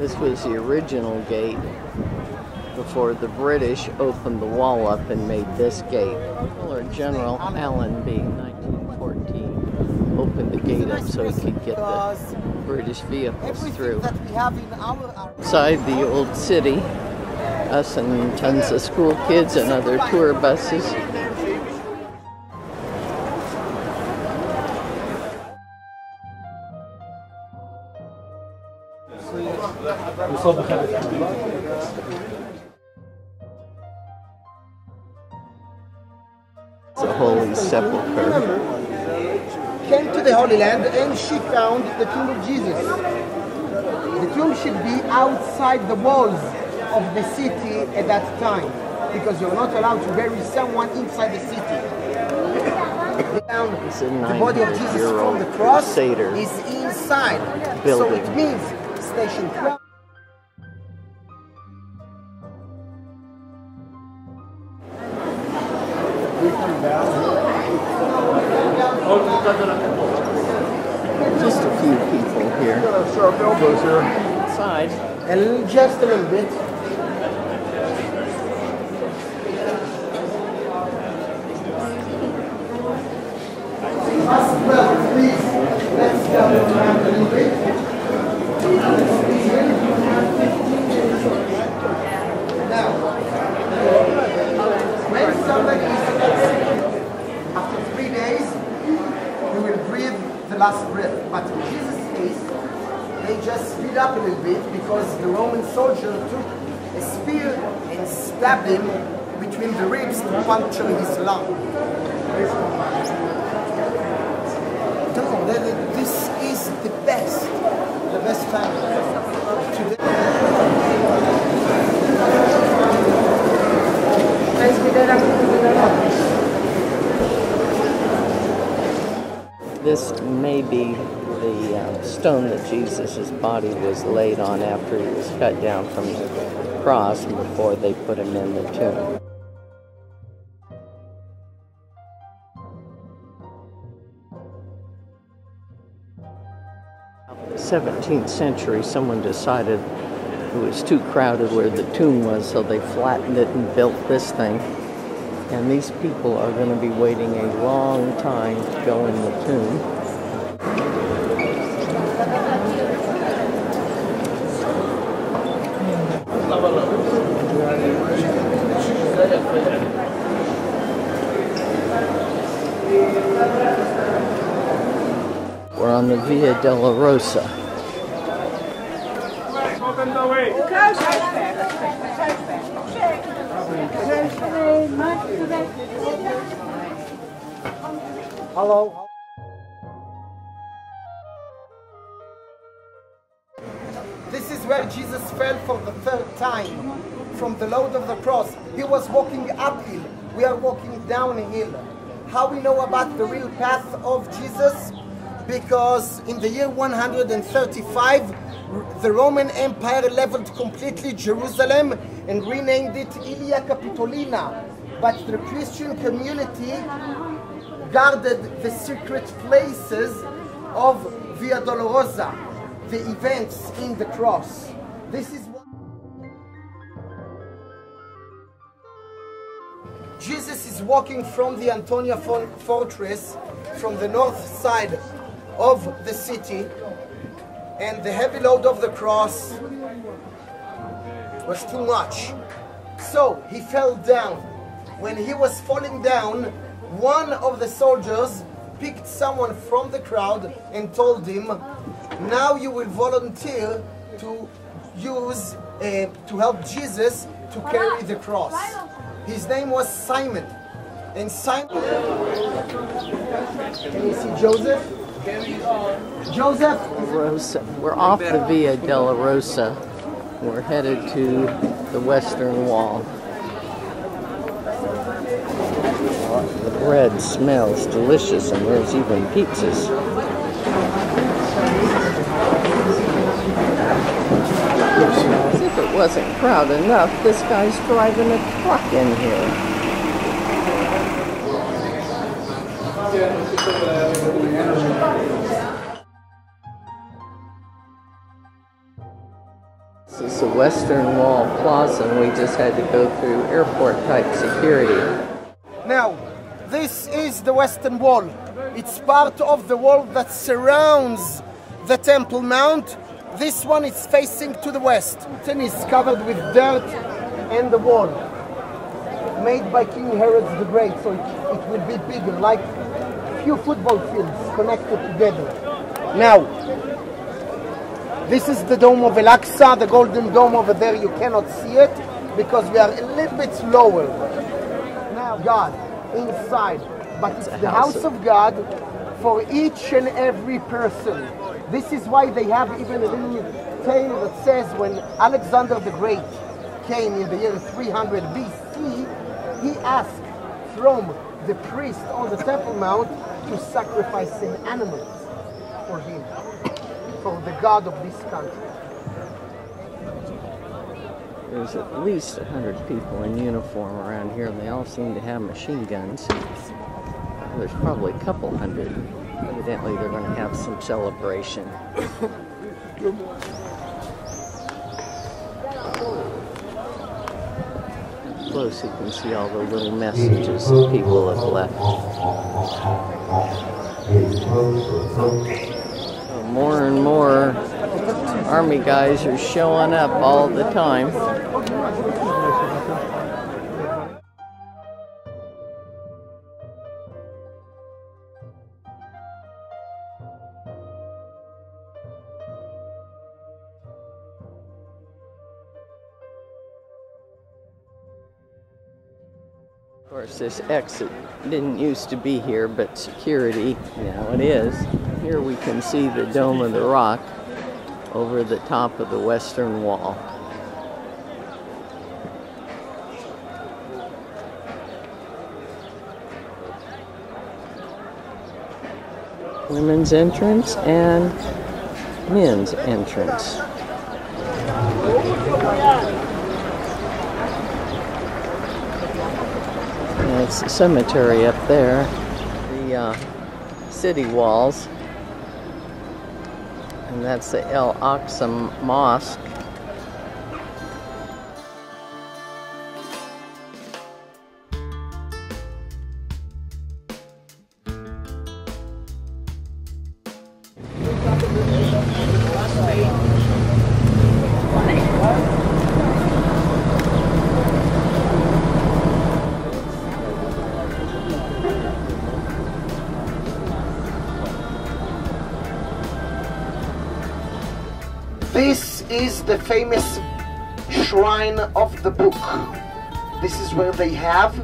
This was the original gate before the British opened the wall up and made this gate. General Allen, being 1914, opened the gate up so he could get the British vehicles through. Inside the old city, us and tons of school kids and other tour buses. The Holy Sepulchre. Came to the Holy Land and she found the tomb of Jesus. The tomb should be outside the walls of the city at that time, because you're not allowed to bury someone inside the city. The body of Jesus from the cross is inside, so it means Station 12. Just a few people here. Sharp elbows here. Inside. And just a little bit. Please, let's go around a little bit. Now, when somebody is after 3 days, you will breathe the last breath. But in Jesus' case, they just speed up a little bit because the Roman soldier took a spear and stabbed him between the ribs to puncture his lung. No, this is the best time today. This may be the stone that Jesus' body was laid on after he was cut down from the cross and before they put him in the tomb. In the 17th century, someone decided it was too crowded where the tomb was, so they flattened it and built this thing. And these people are going to be waiting a long time to go in the tomb. We're on the Via della Rosa. Hello. This is where Jesus fell for the third time from the load of the cross. He was walking uphill. We are walking downhill. How we know about the real path of Jesus? Because in the year 135, the Roman Empire leveled completely Jerusalem and renamed it Ilia Capitolina. But the Christian community guarded the secret places of Via Dolorosa, the events in the cross. This is what Jesus is walking from the Antonia fortress, from the north side of the city, and the heavy load of the cross was too much. So he fell down. When he was falling down, one of the soldiers picked someone from the crowd and told him, now you will volunteer to use, to help Jesus to carry the cross. His name was Simon. And Simon, can you see Joseph? Joseph? Rosa. We're off the Via della Rosa. We're headed to the Western Wall. The bread smells delicious, and there's even pizzas. As if it wasn't crowded enough, this guy's driving a truck in here. Western Wall Plaza, and we just had to go through airport-type security. Now, this is the Western Wall. It's part of the wall that surrounds the Temple Mount. This one is facing to the west. It is covered with dirt and the wall, made by King Herod the Great, so it will be bigger, like a few football fields connected together. Now, this is the Dome of Al-Aqsa, the Golden Dome over there. You cannot see it because we are a little bit lower. Now, God inside, but it's the house of God for each and every person. This is why they have even a little tale that says when Alexander the Great came in the year 300 BC, he asked from the priest on the Temple Mount to sacrifice an animal for him, for the God of this country. There's at least 100 people in uniform around here, and they all seem to have machine guns. There's probably a couple hundred. Evidently, they're going to have some celebration. Up close, you can see all the little messages that people have left. So more and more Army guys are showing up all the time. Of course, this exit didn't used to be here, but security, now it is. Here we can see the Dome of the Rock over the top of the Western Wall. Women's entrance and men's entrance. It's the cemetery up there, the city walls, and that's the Al-Aqsa Mosque. This is the famous shrine of the book. This is where they have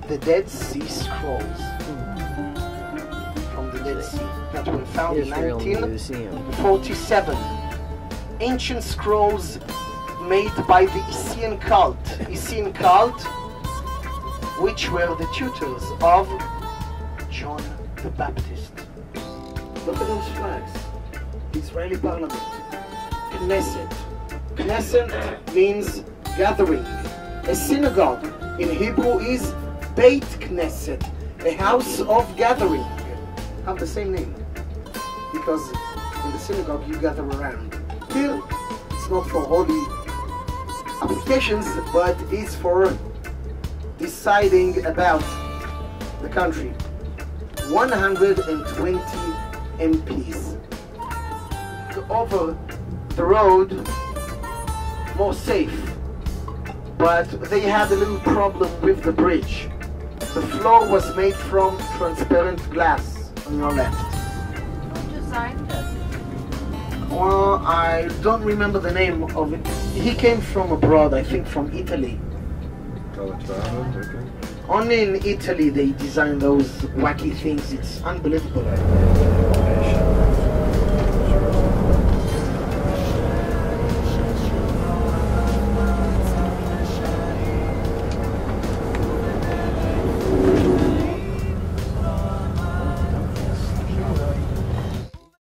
the Dead Sea Scrolls from the Dead Sea that were found in 1947. Ancient scrolls made by the Essene cult. Essene cult, which were the tutors of John the Baptist. Look at those flags. The Israeli Parliament. Knesset. Knesset means gathering. A synagogue in Hebrew is Beit Knesset, a house of gathering. Have the same name because in the synagogue you gather around. Here, it's not for holy applications, but it's for deciding about the country. 120 MPs. Over the road, more safe, but they had a little problem with the bridge. The floor was made from transparent glass on your left. Who designed this? Well, I don't remember the name of it. He came from abroad, I think from Italy. Only in Italy they design those wacky things. It's unbelievable.